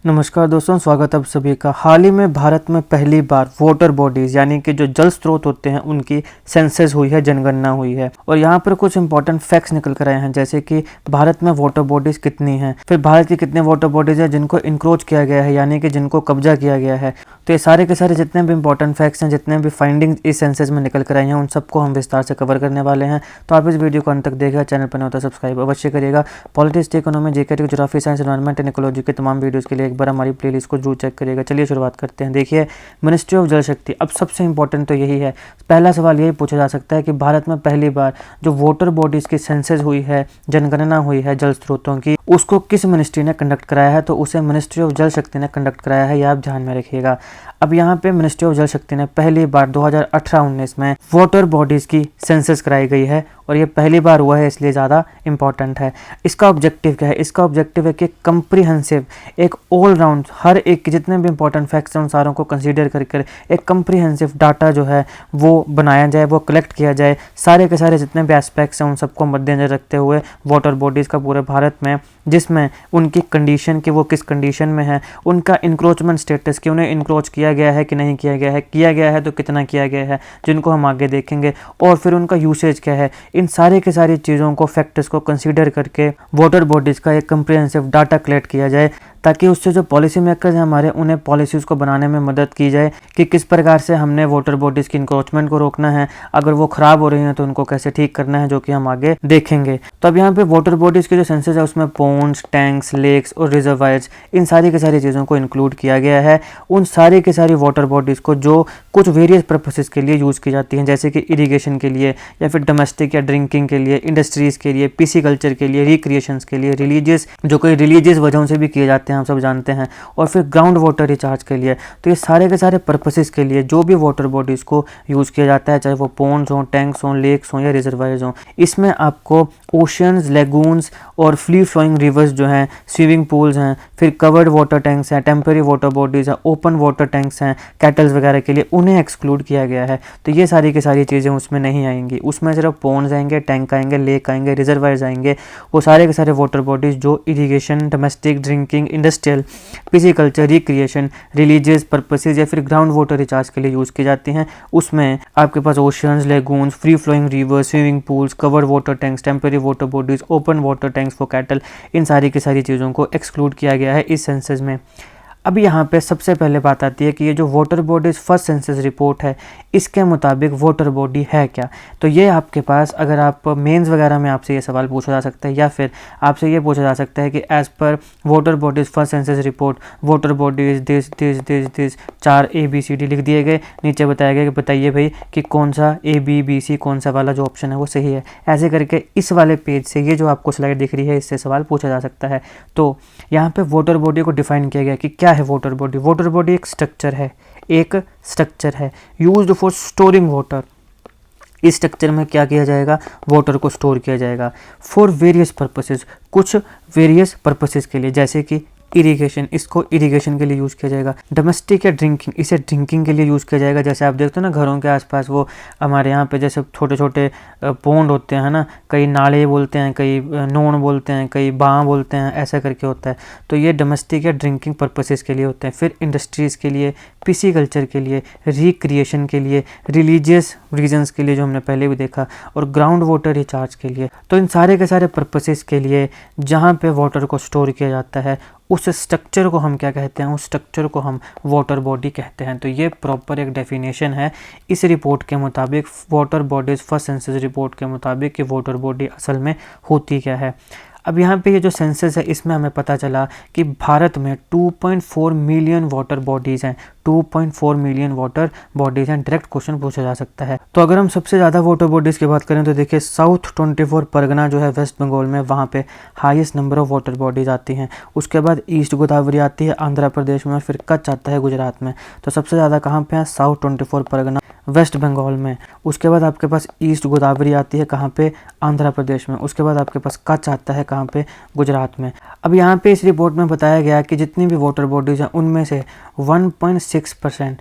नमस्कार दोस्तों, स्वागत है आप सभी का। हाल ही में भारत में पहली बार वाटर बॉडीज़ यानी कि जो जल स्रोत होते हैं उनकी सेंसस हुई है, जनगणना हुई है। और यहाँ पर कुछ इंपॉर्टेंट फैक्ट्स निकल कर आए हैं, जैसे कि भारत में वाटर बॉडीज़ कितनी हैं, फिर भारत की कितने वाटर बॉडीज़ हैं जिनको इंक्रोच किया गया है यानी कि जिनको कब्जा किया गया है। तो ये सारे के सारे जितने भी इंपॉर्टेंट फैक्ट्स हैं, जितने भी फाइंडिंग्स इस सेंसस में निकल कर आए हैं, उन सबको हम विस्तार से कवर करने वाले हैं। तो आप इस वीडियो को अंत तक देखिएगा, चैनल पर नहीं होता सब्सक्राइब अवश्य करिएगा। Politics, economy, GK, geography, science, environment and ecology के तमाम वीडियोज़ के लिए एक बार हमारी प्लेलिस्ट को जरूर चेक करिएगा। चलिए शुरुआत करते हैं। देखिए, मिनिस्ट्री ऑफ जल शक्ति। अब सबसे इंपॉर्टेंट तो यही है, पहला सवाल यही पूछा जा सकता है कि भारत में पहली बार जो वाटर बॉडीज़ की सेंसस हुई है, जनगणना हुई है जल स्रोतों की, उसको किस मिनिस्ट्री ने कंडक्ट कराया है? तो उसे मिनिस्ट्री ऑफ जल शक्ति ने कंडक्ट कराया है, यह आप ध्यान में रखिएगा। अब यहाँ पे मिनिस्ट्री ऑफ जल शक्ति ने पहली बार 2018-19 में वाटर बॉडीज़ की सेंसस कराई गई है और ये पहली बार हुआ है, इसलिए ज़्यादा इंपॉर्टेंट है। इसका ऑब्जेक्टिव क्या है? इसका ऑब्जेक्टिव है कि कंप्रीहेंसिव, एक ऑल राउंड, हर एक जितने भी इंपॉर्टेंट फैक्ट्स हैं उन सारों को कंसीडर करके एक कंप्रीहेंसिव डाटा जो है वो बनाया जाए, वो कलेक्ट किया जाए। सारे के सारे जितने भी एस्पेक्ट्स हैं उन सबको मद्देनजर रखते हुए वाटर बॉडीज़ का पूरे भारत में, जिसमें उनकी कंडीशन कि वो किस कंडीशन में है, उनका इंक्रोचमेंट स्टेटस कि उन्हें इंक्रोच किया गया है कि नहीं किया गया है तो कितना किया गया है, जिनको हम आगे देखेंगे, और फिर उनका यूसेज क्या है। इन सारे के सारी चीज़ों को, फैक्टर्स को कंसीडर करके वाटर बॉडीज़ का एक कंप्रिहेंसिव डाटा कलेक्ट किया जाए, ताकि उससे जो पॉलिसी मेकर्स हैं हमारे, उन्हें पॉलिसीज़ को बनाने में मदद की जाए कि किस प्रकार से हमने वाटर बॉडीज़ की इंक्रोचमेंट को रोकना है, अगर वो ख़राब हो रही हैं तो उनको कैसे ठीक करना है, जो कि हम आगे देखेंगे। तो अब यहाँ पे वाटर बॉडीज़ की जो सेंसस है उसमें पोन्ड्स, टैंक्स, लेक्स और रिजर्वायर्स, इन सारी की सारी चीज़ों को इंक्लूड किया गया है। उन सारी की सारी वाटर बॉडीज़ को जो कुछ वेरियस पर्पसेस के लिए यूज़ की जाती हैं, जैसे कि इरीगेशन के लिए, या फिर डोमेस्टिक या ड्रिंकिंग के लिए, इंडस्ट्रीज़ के लिए, पिसिकल्चर के लिए, रिक्रिएशंस के लिए, रिलीजियस, जो कोई रिलीजियस वजहों से भी किए जाते हैं, हम सब जानते हैं, और फिर ग्राउंड वाटर रिचार्ज के लिए। तो ये सारे के सारे पर्पसेस के लिए जो भी वाटर बॉडीज़ को यूज़ किया जाता है, चाहे वो पोन्ड्स हों, टैंक्स हों, लेक्स हों या रिजर्वायर्स हों, इसमें आपको ओशंस, लेगून्स और फ्री फ्लोइंग रिवर्स जो हैं, स्विमिंग पूल्स हैं, फिर कवर्ड वाटर टैंक्स हैं, टेम्पररी वाटर बॉडीज़ हैं, ओपन वाटर टैंक्स हैं कैटल्स वगैरह के लिए, उन्हें एक्सक्लूड किया गया है। तो ये सारी की सारी चीज़ें उसमें नहीं आएंगी। उसमें सिर्फ पोन्ड्स आएंगे, टैंक आएंगे, लेक आएंगे, रिजर्वायर्स आएंगे। वो सारे के सारे वाटर बॉडीज़ जो irrigation, domestic, drinking, industrial, pisciculture, recreation, religious purposes या फिर ग्राउंड वाटर रिचार्ज के लिए यूज़ की जाती हैं। उसमें आपके पास oceans, lagoons, free flowing rivers, swimming pools, covered water tanks, temporary water bodies, open water tanks for cattle, इन सारी की सारी चीज़ों को एक्सक्लूड किया गया है इस सेंसस में। अब यहाँ पे सबसे पहले बात आती है कि ये जो water bodies first census report है, इसके मुताबिक वाटर बॉडी है क्या? तो ये आपके पास, अगर आप मेंस वगैरह में आपसे ये सवाल पूछा जा सकता है, या फिर आपसे ये पूछा जा सकता है कि as per water bodies first census report, water bodies this 4 ABCD लिख दिए गए, नीचे बताया गया कि बताइए भाई कि कौन सा ABBC, कौन सा वाला जो ऑप्शन है वो सही है। ऐसे करके इस वाले पेज से, ये जो आपको स्लाइड दिख रही है, इससे सवाल पूछा जा सकता है। तो यहाँ पे वाटर बॉडी को डिफाइन किया गया कि क्या है वाटर बॉडी। वाटर बॉडी एक स्ट्रक्चर है यूज्ड फॉर स्टोरिंग वाटर। इस स्ट्रक्चर में क्या किया जाएगा? वाटर को स्टोर किया जाएगा फॉर वेरियस पर्पसेस, कुछ वेरियस पर्पसेस के लिए, जैसे कि इरीगेशन, इसको इरीगेशन के लिए यूज़ किया जाएगा। डोमेस्टिक या ड्रिंकिंग, इसे ड्रिंकिंग के लिए यूज़ किया जाएगा। जैसे आप देखते हो ना घरों के आसपास, वो हमारे यहाँ पे जैसे छोटे छोटे पोंड होते हैं ना, कई नाले बोलते हैं, कई नोन बोलते हैं, कई बाँ बोलते हैं, ऐसा करके होता है। तो ये डोमेस्टिक या ड्रिंकिंग पर्पसेस के लिए होते हैं। फिर इंडस्ट्रीज़ के लिए, पिसिकल्चर के लिए, रिक्रिएशन के लिए, रिलीजियस रीजन्स के लिए जो हमने पहले भी देखा, और ग्राउंड वाटर रिचार्ज के लिए। तो इन सारे के सारे पर्पसेस के लिए जहाँ पे वाटर को स्टोर किया जाता है, उस स्ट्रक्चर को हम क्या कहते हैं? उस स्ट्रक्चर को हम वाटर बॉडी कहते हैं। तो ये प्रॉपर एक डेफिनेशन है इस रिपोर्ट के मुताबिक, water bodies first census report के मुताबिक, कि वाटर बॉडी असल में होती क्या है। अब यहाँ पे ये जो सेंसस है, इसमें हमें पता चला कि भारत में 2.4 मिलियन वाटर बॉडीज़ हैं। 2.4 मिलियन वाटर बॉडीज़ हैं। डायरेक्ट क्वेश्चन पूछा जा सकता है। तो अगर हम सबसे ज़्यादा वाटर बॉडीज़ की बात करें तो देखिए, साउथ 24 परगना जो है वेस्ट बंगाल में, वहाँ पे highest number of water bodies आती हैं। उसके बाद ईस्ट गोदावरी आती है आंध्र प्रदेश में, और फिर कच्छ आता है गुजरात में। तो सबसे ज़्यादा कहाँ पे है? साउथ 24 परगना वेस्ट बंगाल में। उसके बाद आपके पास ईस्ट गोदावरी आती है कहाँ पे? आंध्र प्रदेश में। उसके बाद आपके पास कच्छ आता है कहाँ पे? गुजरात में। अब यहाँ पे इस रिपोर्ट में बताया गया कि जितनी भी वाटर बॉडीज़ हैं उनमें से 1.6%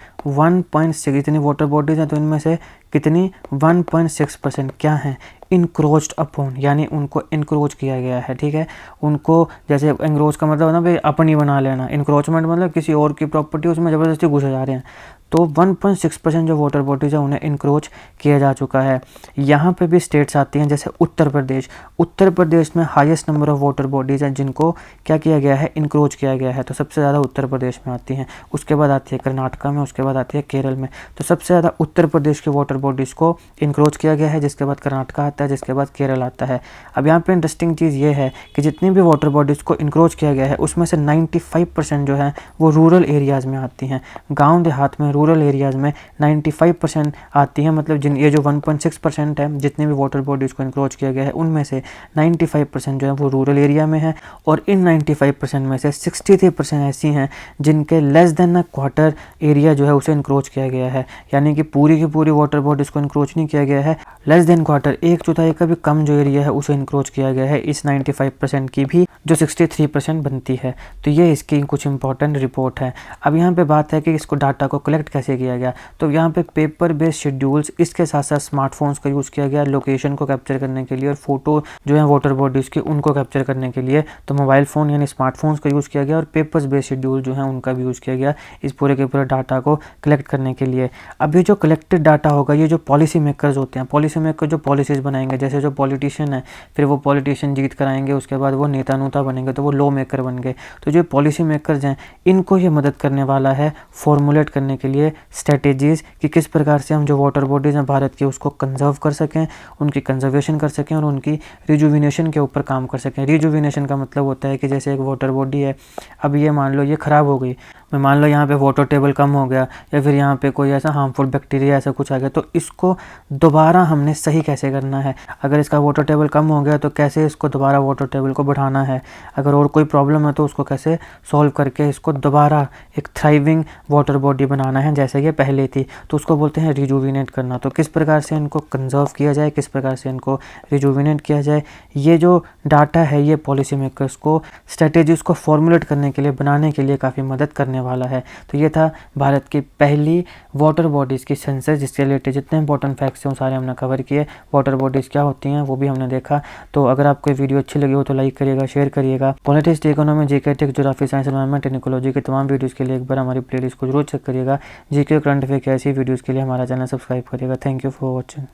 इतनी वाटर बॉडीज़ हैं, तो इनमें से कितनी? 1.6% क्या हैं? इनक्रोच्ड अपॉन, यानी उनको इनक्रोच किया गया है, ठीक है। उनको, जैसे एंग्रोच का मतलब है ना भाई अपनी बना लेना, इनक्रोचमेंट मतलब किसी और की प्रॉपर्टी उसमें ज़बरदस्ती घुसे जा रहे हैं। तो 1.6% जो वाटर बॉडीज़ है उन्हें इनक्रोच किया जा चुका है। यहाँ पे भी स्टेट्स आती हैं, जैसे उत्तर प्रदेश। उत्तर प्रदेश में highest number of water bodies हैं जिनको क्या किया गया है, इनक्रोच किया गया है। तो सबसे ज़्यादा उत्तर प्रदेश में आती हैं, उसके बाद आती है कर्नाटका में, उसके बाद आती है केरल में। तो सबसे ज़्यादा उत्तर प्रदेश के वाटर बॉडीज़ को इनक्रोच किया गया है, जिसके बाद कर्नाटका आता है, जिसके बाद केरल आता है। अब यहाँ पे इंटरेस्टिंग चीज़ ये है कि जितनी भी वाटर बॉडीज़ को इनक्रोच किया गया है उसमें से 95% जो है वो रूरल एरियाज़ में आती हैं। गाँव देहात में, रूरल एरियाज़ में 95% आती हैं। मतलब ये जो 1.6% है जितने भी वाटर बॉडीज़ को इनक्रोच किया गया है उनमें से 95% जो है वो रूरल एरिया में है। और इन 95% में से 63% ऐसी हैं जिनके less than a quarter area जो है उसे इनक्रोच किया गया है। यानी कि पूरी की पूरी वाटर बॉडीज़ को इनक्रोच नहीं किया गया है, लेस देन क्वार्टर, 1/4 का भी कम जो एरिया है उसे इनक्रोच किया गया है इस 95% की भी जो 63% बनती है। तो ये इसकी कुछ इंपॉर्टेंट रिपोर्ट है। अब यहाँ पे बात है कि इसको डाटा को कलेक्ट कैसे किया गया। तो यहाँ पे पेपर बेस्ड शेड्यूल्स, इसके साथ साथ स्मार्टफोन्स का यूज़ किया गया लोकेशन को कैप्चर करने के लिए, और फोटो जो है वाटर बॉडीज़ की उनको कैप्चर करने के लिए। तो मोबाइल फ़ोन यानी स्मार्टफोन्स का यूज़ किया गया और पेपर्स बेस्ड शेड्यूल जो है उनका भी यूज़ किया गया इस पूरे के पूरे डाटा को कलेक्ट करने के लिए। अब ये जो कलेक्टेड डाटा होगा, ये जो पॉलिसी मेकर्स होते हैं, पॉलिसी मेकर जो पॉलिसीज़ बनाएंगे, जैसे जो पॉलिटिशियन है, फिर वो पॉलिटिशियन जीत कर आएंगे, उसके बाद वो नेता नूता बनेंगे तो वो लॉ मेकर बन गए। तो जो पॉलिसी मेकर्स हैं इनको ये मदद करने वाला है फॉर्मुलेट करने के लिए स्ट्रेटेजीज़ कि किस प्रकार से हम जो वाटर बॉडीज़ हैं भारत की उसको कंजर्व कर सकें, उनकी कंजर्वेशन कर सकें और उनकी रिजुविनेशन के ऊपर काम कर सकें। रिजुविनेशन का मतलब होता है कि जैसे एक वाटर बॉडी है, अब ये मान लो ये ख़राब हो गई, मैं मान लो यहाँ पे वाटर टेबल कम हो गया या फिर यहाँ पे कोई ऐसा हार्मफुल बैक्टीरिया ऐसा कुछ आ गया, तो इसको दोबारा हमने सही कैसे करना है। अगर इसका वाटर टेबल कम हो गया तो कैसे इसको दोबारा वाटर टेबल को बढ़ाना है, अगर और कोई प्रॉब्लम है तो उसको कैसे सॉल्व करके इसको दोबारा एक थ्राइविंग वाटर बॉडी बनाना है जैसे ये पहले थी। तो उसको बोलते हैं रिजुविनेट करना। तो किस प्रकार से इनको कंजर्व किया जाए, किस प्रकार से इनको रिजुविनेट किया जाए, ये जो डाटा है ये पॉलिसी मेकर्स को स्ट्रेटेजीज़ को फॉर्मुलेट करने के लिए, बनाने के लिए काफ़ी मदद करने वाला है। तो ये था भारत की पहली वाटर बॉडीज़ की सेंसस, जिसके रिलेटेड जितने इंपॉर्टेंट फैक्ट्स हैं वो सारे हमने कवर किए। वाटर बॉडीज़ क्या होती हैं वो भी हमने देखा। तो अगर आपको वीडियो अच्छी लगी हो तो लाइक करिएगा, शेयर करिएगा। Politics, economy, GK, tech, geography, science, environment and ecology के तमाम वीडियोज़ के लिए एक बार हमारी प्लेलिस्ट को जरूर चेक करिएगा। जीके, करंट अफेयर की ऐसी वीडियोज़ के लिए हमारा चैनल सब्सक्राइब करिएगा। Thank you for watching.